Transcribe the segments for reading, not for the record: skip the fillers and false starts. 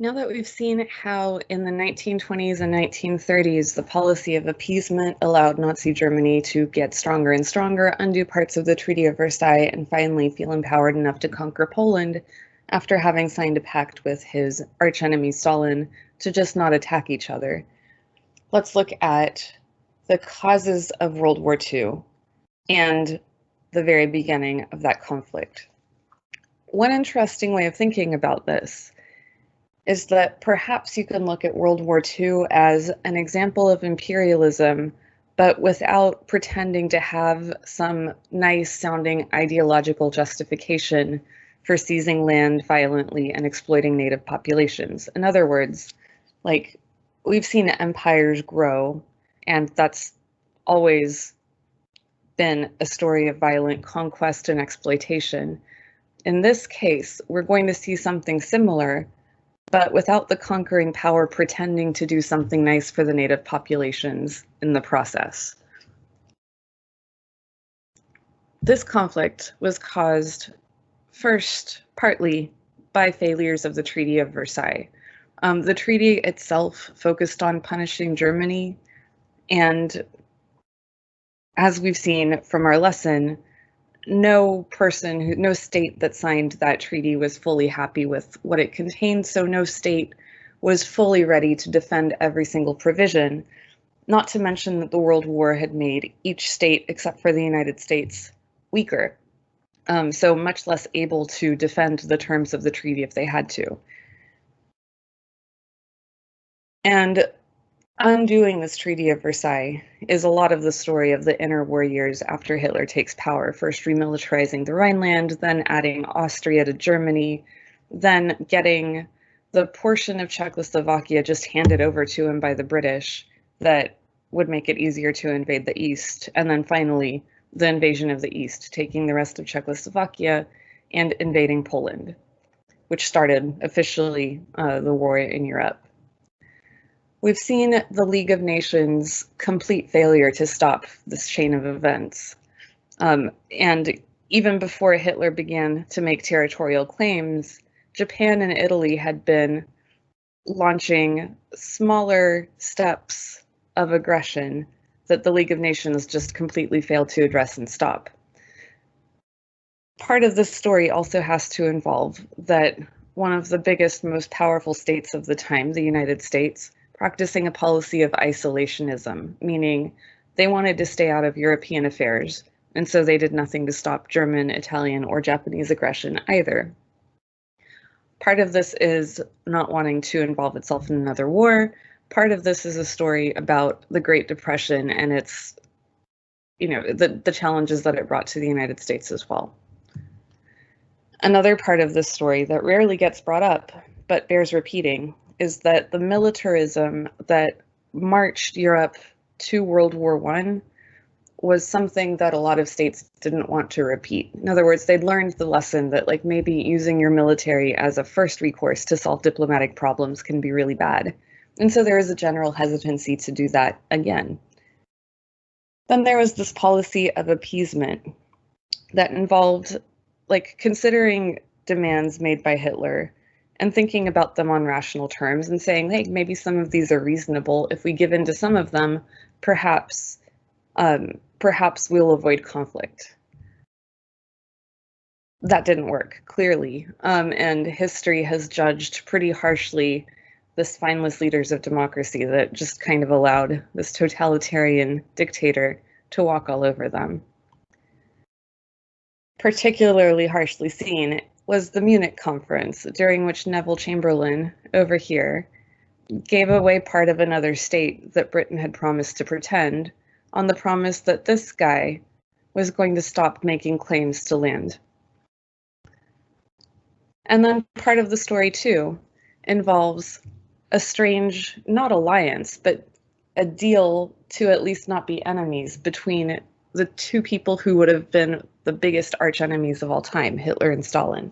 Now that we've seen how in the 1920s and 1930s, the policy of appeasement allowed Nazi Germany to get stronger and stronger, undo parts of the Treaty of Versailles, and finally feel empowered enough to conquer Poland after having signed a pact with his archenemy Stalin to just not attack each other. Let's look at the causes of World War II and the very beginning of that conflict. One interesting way of thinking about this is that perhaps you can look at World War II as an example of imperialism, but without pretending to have some nice sounding ideological justification for seizing land violently and exploiting native populations. In other words, like, we've seen empires grow, and that's always been a story of violent conquest and exploitation. In this case, we're going to see something similar, but without the conquering power pretending to do something nice for the native populations in the process. This conflict was caused first partly by failures of the Treaty of Versailles. The treaty itself focused on punishing Germany, and as we've seen from our lesson, no state that signed that treaty was fully happy with what it contained, so no state was fully ready to defend every single provision, not to mention that the World War had made each state, except for the United States, weaker, so much less able to defend the terms of the treaty if they had to. And undoing this Treaty of Versailles is a lot of the story of the interwar years after Hitler takes power, first remilitarizing the Rhineland, then adding Austria to Germany, then getting the portion of Czechoslovakia just handed over to him by the British that would make it easier to invade the East, and then finally the invasion of the East, taking the rest of Czechoslovakia and invading Poland, which started officially the war in Europe. We've seen the League of Nations' complete failure to stop this chain of events. And even before Hitler began to make territorial claims, Japan and Italy had been launching smaller steps of aggression that the League of Nations just completely failed to address and stop. Part of this story also has to involve that one of the biggest, most powerful states of the time, the United States, practicing a policy of isolationism, meaning they wanted to stay out of European affairs, and so they did nothing to stop German, Italian, or Japanese aggression either. Part of this is not wanting to involve itself in another war. Part of this is a story about the Great Depression and its, the challenges that it brought to the United States as well. Another part of this story that rarely gets brought up, but bears repeating, is that the militarism that marched Europe to World War I was something that a lot of states didn't want to repeat. In other words, they'd learned the lesson that maybe using your military as a first recourse to solve diplomatic problems can be really bad. And so there was a general hesitancy to do that again. Then there was this policy of appeasement that involved considering demands made by Hitler and thinking about them on rational terms and saying, hey, maybe some of these are reasonable. If we give in to some of them, perhaps we'll avoid conflict. That didn't work, clearly, and history has judged pretty harshly the spineless leaders of democracy that just kind of allowed this totalitarian dictator to walk all over them. Particularly harshly seen was the Munich Conference, during which Neville Chamberlain, over here, gave away part of another state that Britain had promised to pretend, on the promise that this guy was going to stop making claims to land. And then part of the story, too, involves a strange, not alliance, but a deal to at least not be enemies between the two people who would have been the biggest arch enemies of all time, Hitler and Stalin.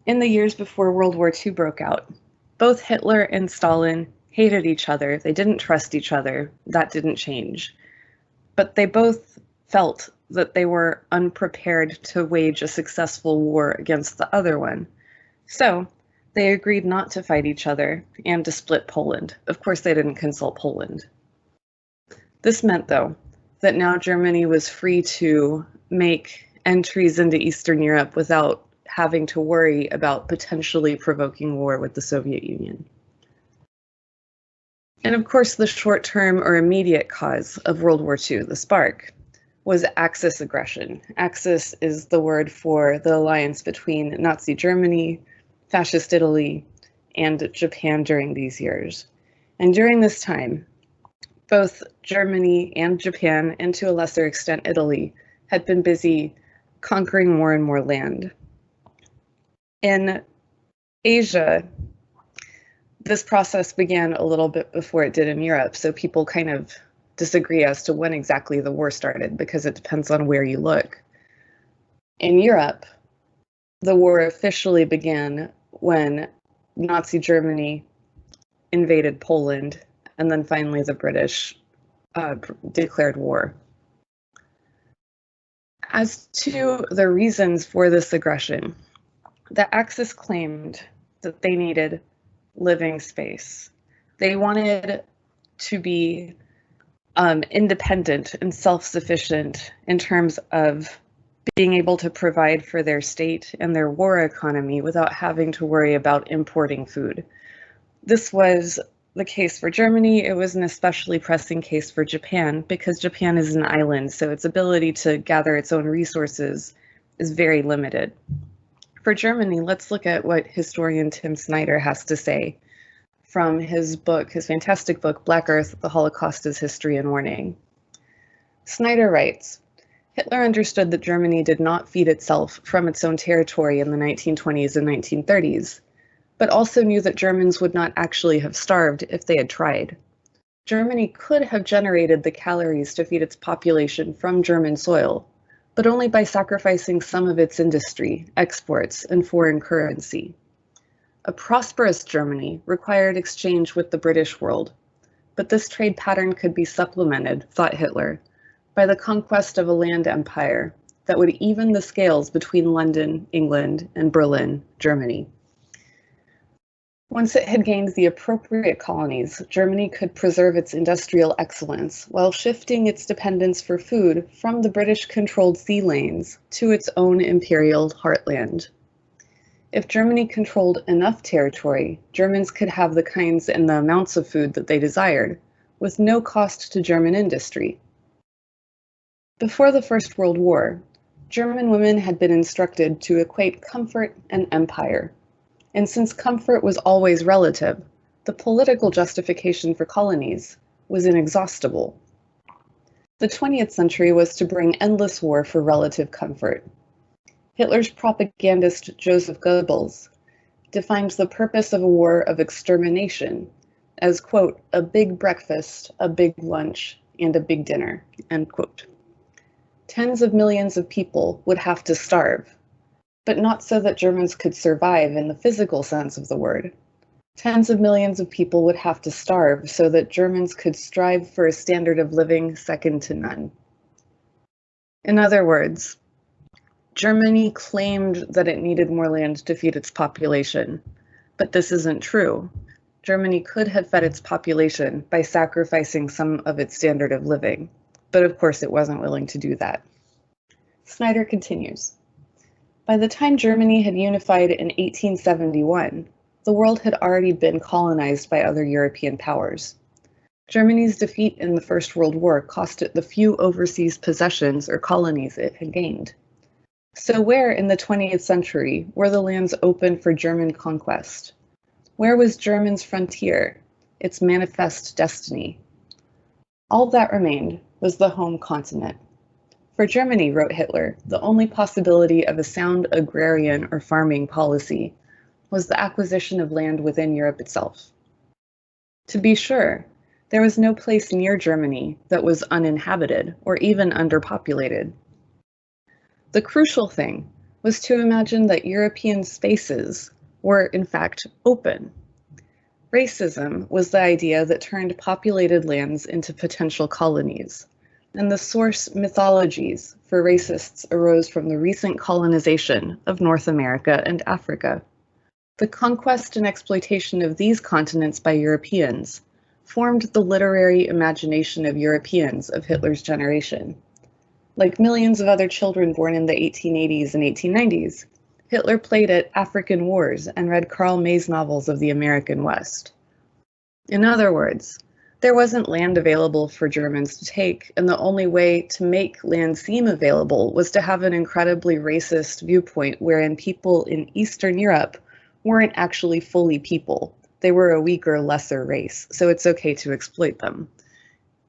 In the years before World War II broke out, both Hitler and Stalin hated each other, they didn't trust each other, that didn't change. But they both felt that they were unprepared to wage a successful war against the other one. So they agreed not to fight each other and to split Poland. Of course, they didn't consult Poland. This meant, though, that now Germany was free to make entries into Eastern Europe without having to worry about potentially provoking war with the Soviet Union. And of course, the short-term or immediate cause of World War II, the spark, was Axis aggression. Axis is the word for the alliance between Nazi Germany, Fascist Italy, and Japan during these years. And during this time, both Germany and Japan, and to a lesser extent Italy, had been busy conquering more and more land. In Asia, this process began a little bit before it did in Europe, so people kind of disagree as to when exactly the war started because it depends on where you look. In Europe, the war officially began when Nazi Germany invaded Poland, and then finally the British declared war. As to the reasons for this aggression, the Axis claimed that they needed living space. They wanted to be independent and self-sufficient in terms of being able to provide for their state and their war economy without having to worry about importing food. This was the case for Germany. It was an especially pressing case for Japan because Japan is an island, so its ability to gather its own resources is very limited. For Germany, let's look at what historian Tim Snyder has to say from his book, his fantastic book, Black Earth, The Holocaust as History and Warning. Snyder writes, Hitler understood that Germany did not feed itself from its own territory in the 1920s and 1930s, but also knew that Germans would not actually have starved if they had tried. Germany could have generated the calories to feed its population from German soil, but only by sacrificing some of its industry, exports, and foreign currency. A prosperous Germany required exchange with the British world, but this trade pattern could be supplemented, thought Hitler, by the conquest of a land empire that would even the scales between London, England, and Berlin, Germany. Once it had gained the appropriate colonies, Germany could preserve its industrial excellence while shifting its dependence for food from the British-controlled sea lanes to its own imperial heartland. If Germany controlled enough territory, Germans could have the kinds and the amounts of food that they desired, with no cost to German industry. Before the First World War, German women had been instructed to equate comfort and empire. And since comfort was always relative, the political justification for colonies was inexhaustible. The 20th century was to bring endless war for relative comfort. Hitler's propagandist Joseph Goebbels defined the purpose of a war of extermination as, quote, a big breakfast, a big lunch, and a big dinner, end quote. Tens of millions of people would have to starve, but not so that Germans could survive in the physical sense of the word. Tens of millions of people would have to starve so that Germans could strive for a standard of living second to none. In other words, Germany claimed that it needed more land to feed its population, but this isn't true. Germany could have fed its population by sacrificing some of its standard of living, but of course it wasn't willing to do that. Snyder continues. By the time Germany had unified in 1871, the world had already been colonized by other European powers. Germany's defeat in the First World War cost it the few overseas possessions or colonies it had gained. So where in the 20th century were the lands open for German conquest? Where was Germany's frontier, its manifest destiny? All that remained was the home continent. For Germany, wrote Hitler, the only possibility of a sound agrarian or farming policy was the acquisition of land within Europe itself. To be sure, there was no place near Germany that was uninhabited or even underpopulated. The crucial thing was to imagine that European spaces were, in fact, open. Racism was the idea that turned populated lands into potential colonies, and the source mythologies for racists arose from the recent colonization of North America and Africa. The conquest and exploitation of these continents by Europeans formed the literary imagination of Europeans of Hitler's generation. Like millions of other children born in the 1880s and 1890s, Hitler played at African wars and read Karl May's novels of the American West. In other words, there wasn't land available for Germans to take, and the only way to make land seem available was to have an incredibly racist viewpoint wherein people in Eastern Europe weren't actually fully people. They were a weaker, lesser race, so it's okay to exploit them.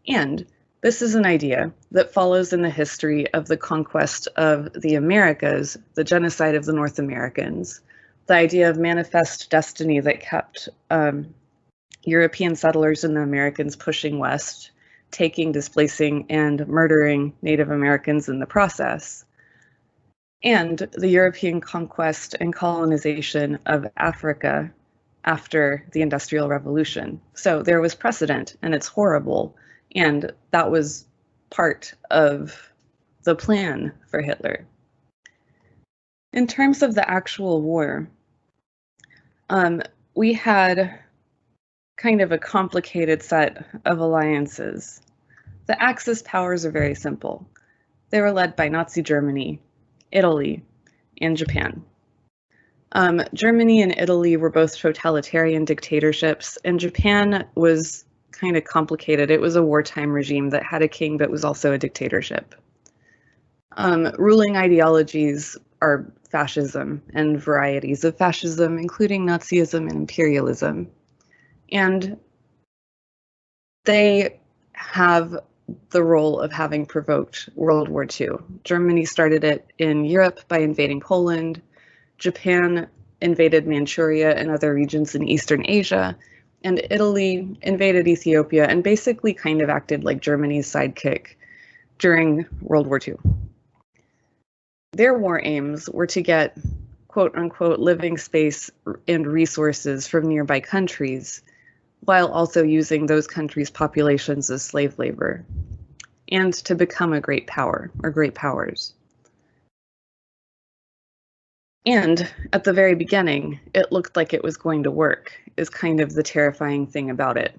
And this is an idea that follows in the history of the conquest of the Americas, the genocide of the North Americans, the idea of manifest destiny that kept European settlers and the Americans pushing west, taking, displacing, and murdering Native Americans in the process, and the European conquest and colonization of Africa after the Industrial Revolution. So there was precedent, and it's horrible. And that was part of the plan for Hitler. In terms of the actual war, we had kind of a complicated set of alliances. The Axis powers are very simple. They were led by Nazi Germany, Italy, and Japan. Germany and Italy were both totalitarian dictatorships, and Japan was kind of complicated. It was a wartime regime that had a king but was also a dictatorship. Ruling ideologies are fascism and varieties of fascism, including Nazism and imperialism. And they have the role of having provoked World War II. Germany started it in Europe by invading Poland. Japan invaded Manchuria and other regions in Eastern Asia. And Italy invaded Ethiopia and basically kind of acted like Germany's sidekick during World War II. Their war aims were to get quote unquote living space and resources from nearby countries, while also using those countries' populations as slave labor, and to become a great power or great powers. And at the very beginning, it looked like it was going to work, is kind of the terrifying thing about it.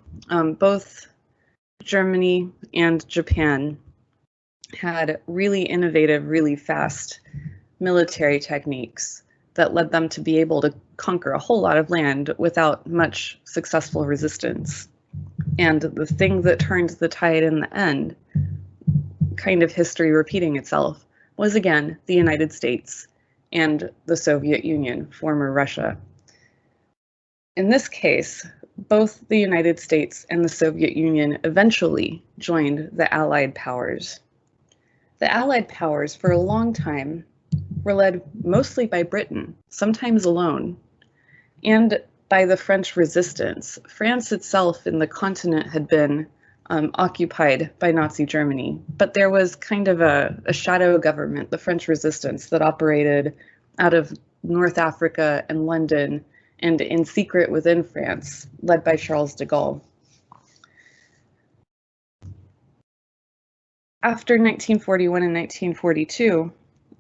Both Germany and Japan had really innovative, really fast military techniques that led them to be able to conquer a whole lot of land without much successful resistance. And the thing that turned the tide in the end, kind of history repeating itself, was again the United States and the Soviet Union, former Russia. In this case, both the United States and the Soviet Union eventually joined the Allied powers. The Allied powers, for a long time, were led mostly by Britain, sometimes alone, and by the French resistance. France itself in the continent had been occupied by Nazi Germany, but there was kind of a shadow government, the French resistance, that operated out of North Africa and London and in secret within France, led by Charles de Gaulle. After 1941 and 1942,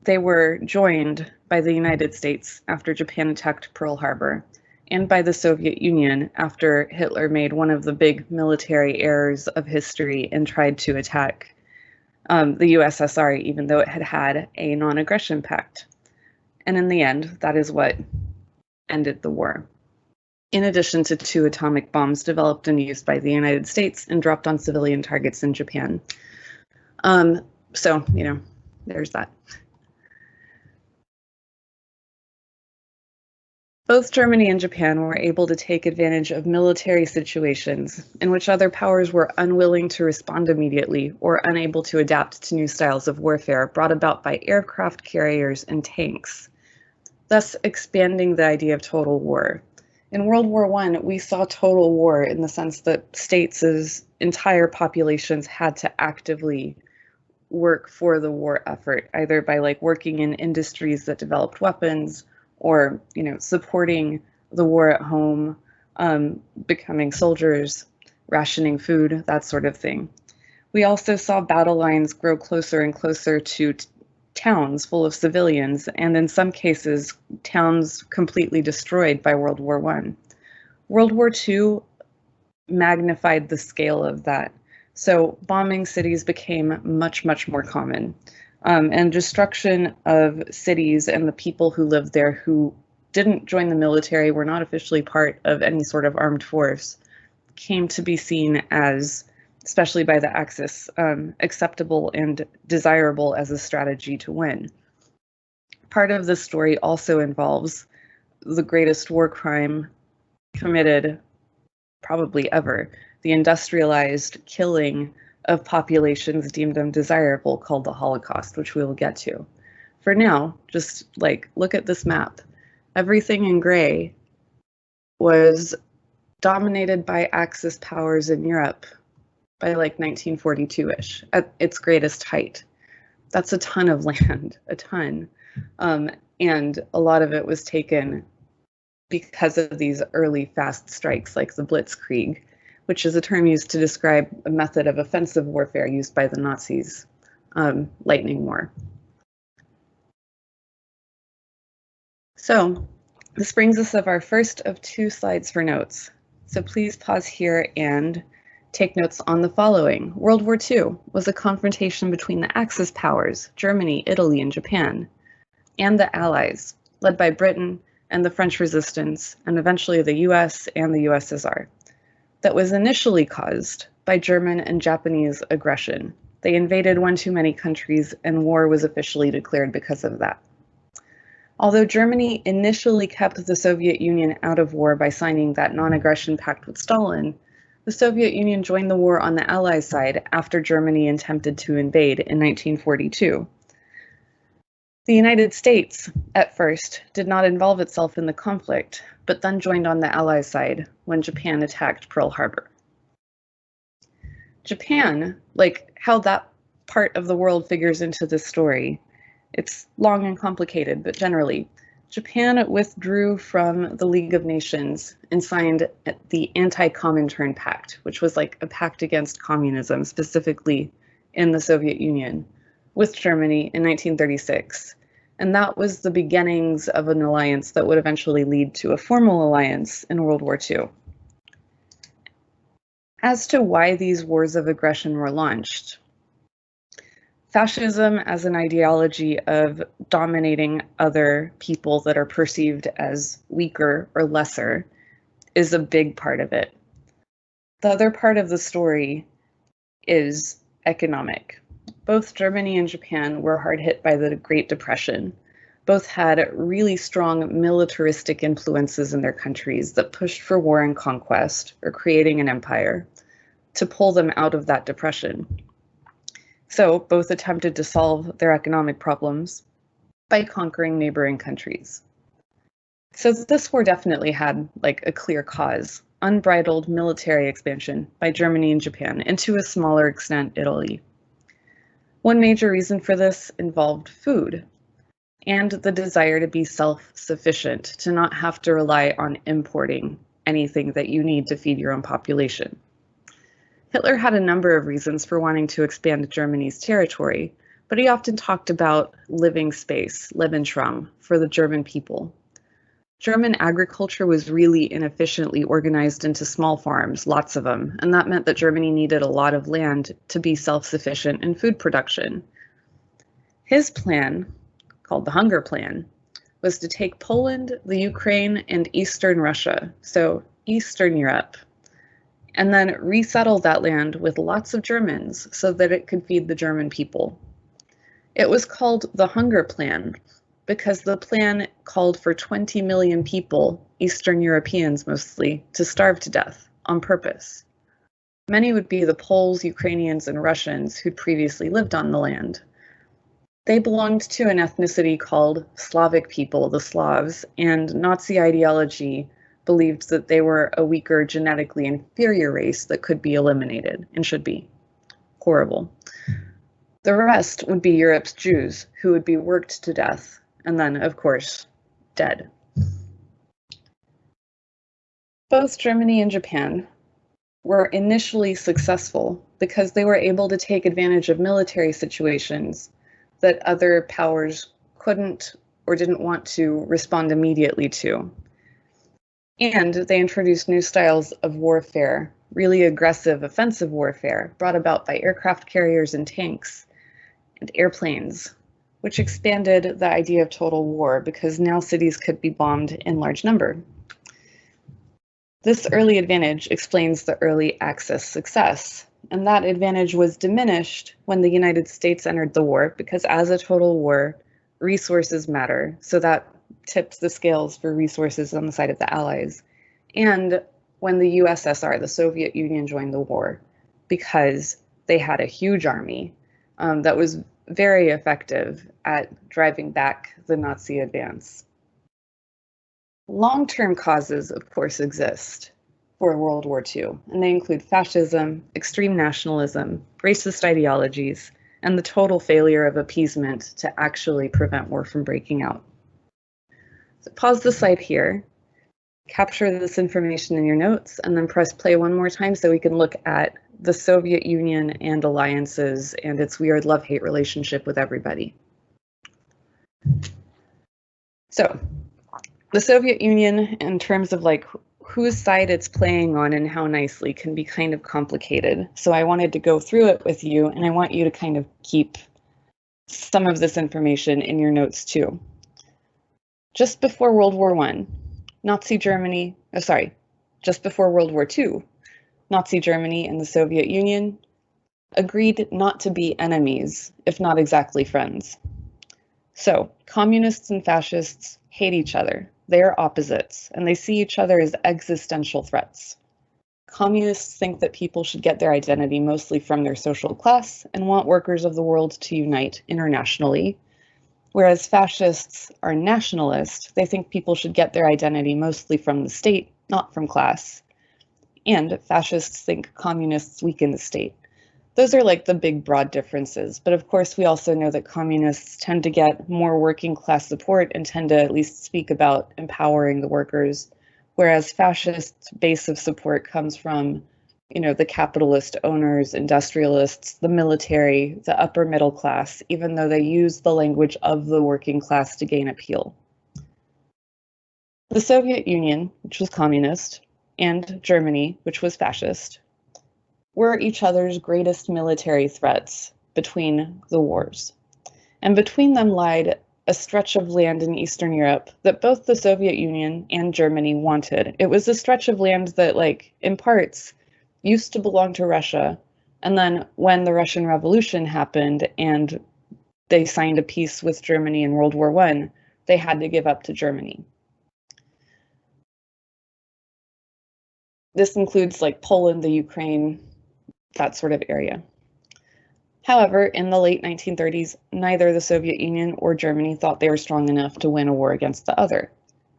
they were joined by the United States after Japan attacked Pearl Harbor, and by the Soviet Union after Hitler made one of the big military errors of history and tried to attack the USSR, even though it had had a non-aggression pact. And in the end, that is what ended the war. In addition to 2 atomic bombs developed and used by the United States and dropped on civilian targets in Japan. So, there's that. Both Germany and Japan were able to take advantage of military situations in which other powers were unwilling to respond immediately or unable to adapt to new styles of warfare brought about by aircraft carriers and tanks, thus expanding the idea of total war. In World War I, we saw total war in the sense that states' entire populations had to actively work for the war effort, either by working in industries that developed weapons or supporting the war at home, becoming soldiers, rationing food, that sort of thing. We also saw battle lines grow closer and closer to towns full of civilians, and in some cases, towns completely destroyed by World War I. World War II magnified the scale of that. So bombing cities became much, much more common. And destruction of cities and the people who lived there who didn't join the military, were not officially part of any sort of armed force, came to be seen as, especially by the Axis, acceptable and desirable as a strategy to win. Part of this story also involves the greatest war crime committed probably ever, the industrialized killing of populations deemed undesirable, called the Holocaust, which we will get to. For now, just like look at this map. Everything in gray was dominated by Axis powers in Europe by like 1942-ish, at its greatest height. That's a ton of land, a ton. And a lot of it was taken because of these early fast strikes like the Blitzkrieg, which is a term used to describe a method of offensive warfare used by the Nazis, lightning war. So this brings us of our first of 2 slides for notes. So please pause here and take notes on the following. World War II was a confrontation between the Axis powers, Germany, Italy, and Japan, and the Allies, led by Britain and the French resistance, and eventually the US and the USSR, that was initially caused by German and Japanese aggression. They invaded one too many countries, and war was officially declared because of that. Although Germany initially kept the Soviet Union out of war by signing that non-aggression pact with Stalin, the Soviet Union joined the war on the Allies' side after Germany attempted to invade in 1942. The United States, at first, did not involve itself in the conflict, but then joined on the Allies' side when Japan attacked Pearl Harbor. Japan, like how that part of the world figures into this story, it's long and complicated, but generally, Japan withdrew from the League of Nations and signed the Anti-Comintern Pact, which was like a pact against communism, specifically in the Soviet Union, with Germany in 1936. And that was the beginnings of an alliance that would eventually lead to a formal alliance in World War II. As to why these wars of aggression were launched, fascism as an ideology of dominating other people that are perceived as weaker or lesser is a big part of it. The other part of the story is economic. Both Germany and Japan were hard hit by the Great Depression. Both had really strong militaristic influences in their countries that pushed for war and conquest, or creating an empire, to pull them out of that depression. So both attempted to solve their economic problems by conquering neighboring countries. So this war definitely had like a clear cause: unbridled military expansion by Germany and Japan, and to a smaller extent, Italy. One major reason for this involved food and the desire to be self-sufficient, to not have to rely on importing anything that you need to feed your own population. Hitler had a number of reasons for wanting to expand Germany's territory, but he often talked about living space, Lebensraum, for the German people. German agriculture was really inefficiently organized into small farms, lots of them, and that meant that Germany needed a lot of land to be self-sufficient in food production. His plan, called the Hunger Plan, was to take Poland, the Ukraine, and Eastern Russia, so Eastern Europe, and then resettle that land with lots of Germans so that it could feed the German people. It was called the Hunger Plan because the plan called for 20 million people, Eastern Europeans mostly, to starve to death on purpose. Many would be the Poles, Ukrainians, and Russians who'd previously lived on the land. They belonged to an ethnicity called Slavic people, the Slavs, and Nazi ideology believed that they were a weaker, genetically inferior race that could be eliminated, and should be. Horrible. The rest would be Europe's Jews, who would be worked to death, and then, of course, dead. Both Germany and Japan were initially successful because they were able to take advantage of military situations that other powers couldn't or didn't want to respond immediately to. And they introduced new styles of warfare, really aggressive offensive warfare, brought about by aircraft carriers and tanks and airplanes, which expanded the idea of total war because now cities could be bombed in large number. This early advantage explains the early Axis success, and that advantage was diminished when the United States entered the war because as a total war, resources matter, so that tips the scales for resources on the side of the Allies. And when the USSR, the Soviet Union, joined the war because they had a huge army that was very effective at driving back the Nazi advance. Long-term causes, of course, exist for World War II, and they include fascism, extreme nationalism, racist ideologies, and the total failure of appeasement to actually prevent war from breaking out. So pause the slide here, capture this information in your notes, and then press play one more time so we can look at the Soviet Union and alliances and its weird love-hate relationship with everybody. So, the Soviet Union, in terms of like whose side it's playing on and how nicely, can be kind of complicated. So I wanted to go through it with you, and I want you to kind of keep some of this information in your notes too. Just before World War I, just before World War II, Nazi Germany and the Soviet Union agreed not to be enemies, if not exactly friends. So, communists and fascists hate each other. They are opposites, and they see each other as existential threats. Communists think that people should get their identity mostly from their social class and want workers of the world to unite internationally, whereas fascists are nationalist. They think people should get their identity mostly from the state, not from class. And fascists think communists weaken the state. Those are like the big broad differences, but of course we also know that communists tend to get more working class support and tend to at least speak about empowering the workers, whereas fascist base of support comes from, the capitalist owners, industrialists, the military, the upper middle class, even though they use the language of the working class to gain appeal. The Soviet Union, which was communist, and Germany, which was fascist, were each other's greatest military threats between the wars. And between them lied a stretch of land in Eastern Europe that both the Soviet Union and Germany wanted. It was a stretch of land that, in parts, used to belong to Russia. And then when the Russian Revolution happened and they signed a peace with Germany in World War I, they had to give up to Germany. This includes Poland, the Ukraine, that sort of area. However, in the late 1930s, neither the Soviet Union or Germany thought they were strong enough to win a war against the other.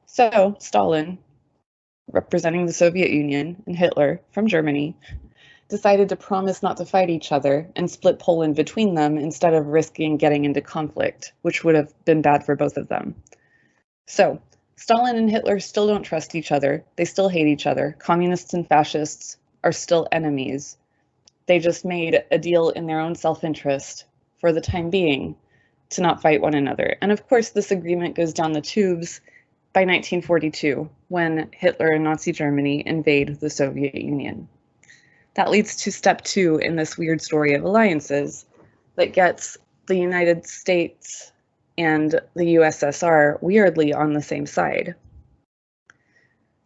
So Stalin, representing the Soviet Union, and Hitler, from Germany, decided to promise not to fight each other and split Poland between them instead of risking getting into conflict, which would have been bad for both of them. So Stalin and Hitler still don't trust each other. They still hate each other. Communists and fascists are still enemies. They just made a deal in their own self-interest for the time being to not fight one another. And of course, this agreement goes down the tubes by 1942, when Hitler and Nazi Germany invade the Soviet Union. That leads to step 2 in this weird story of alliances that gets the United States and the USSR weirdly on the same side.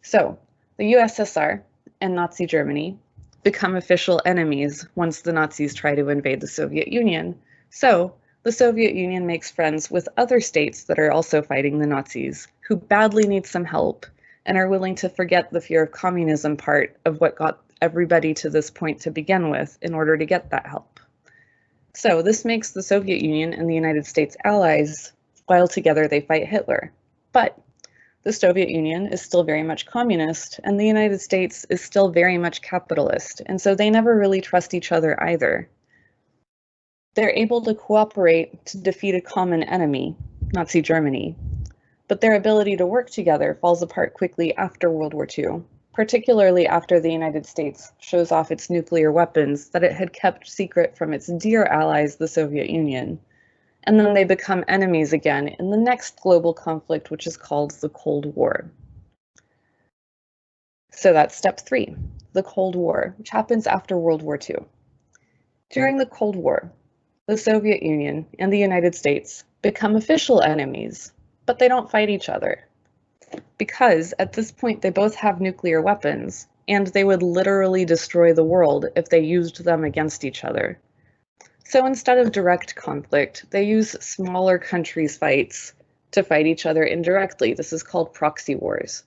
So, the USSR and Nazi Germany become official enemies once the Nazis try to invade the Soviet Union. So, the Soviet Union makes friends with other states that are also fighting the Nazis, who badly need some help and are willing to forget the fear of communism part of what got everybody to this point to begin with in order to get that help. So this makes the Soviet Union and the United States allies while together they fight Hitler. But the Soviet Union is still very much communist, and the United States is still very much capitalist, and so they never really trust each other either. They're able to cooperate to defeat a common enemy, Nazi Germany, but their ability to work together falls apart quickly after World War II particularly after the United States shows off its nuclear weapons that it had kept secret from its dear allies, the Soviet Union. And then they become enemies again in the next global conflict, which is called the Cold War. So that's step 3, the Cold War, which happens after World War II. During the Cold War, the Soviet Union and the United States become official enemies, but they don't fight each other. Because at this point they both have nuclear weapons, and they would literally destroy the world if they used them against each other. So instead of direct conflict, they use smaller countries' fights to fight each other indirectly. This is called proxy wars,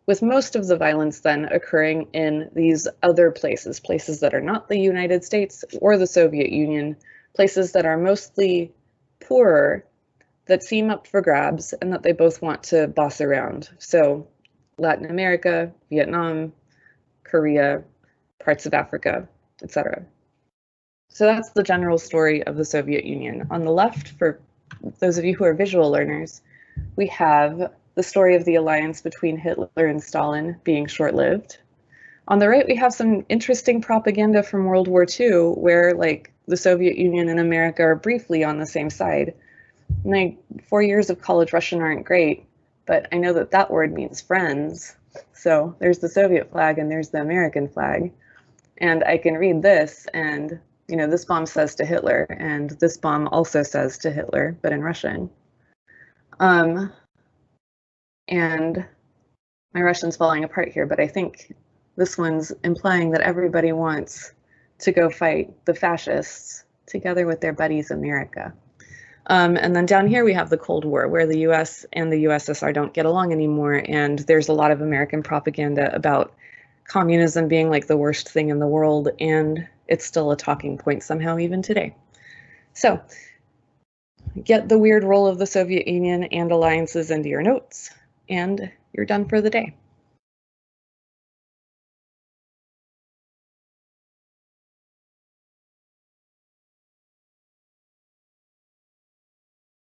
with most of the violence then occurring in these other places, places that are not the United States or the Soviet Union, places that are mostly poorer, that seem up for grabs, and that they both want to boss around. So Latin America, Vietnam, Korea, parts of Africa, etc. So that's the general story of the Soviet Union. On the left, for those of you who are visual learners, we have the story of the alliance between Hitler and Stalin being short-lived. On the right, we have some interesting propaganda from World War II, where like the Soviet Union and America are briefly on the same side. My 4 years of college Russian aren't great, but I know that that word means friends. So there's the Soviet flag and there's the American flag. And I can read this and, you know, this bomb says to Hitler and this bomb also says to Hitler, but in Russian. And my Russian's falling apart here, but I think this one's implying that everybody wants to go fight the fascists together with their buddies America. And then down here we have the Cold War, where the US and the USSR don't get along anymore, and there's a lot of American propaganda about communism being like the worst thing in the world, and it's still a talking point somehow even today. So get the weird role of the Soviet Union and alliances into your notes, and you're done for the day.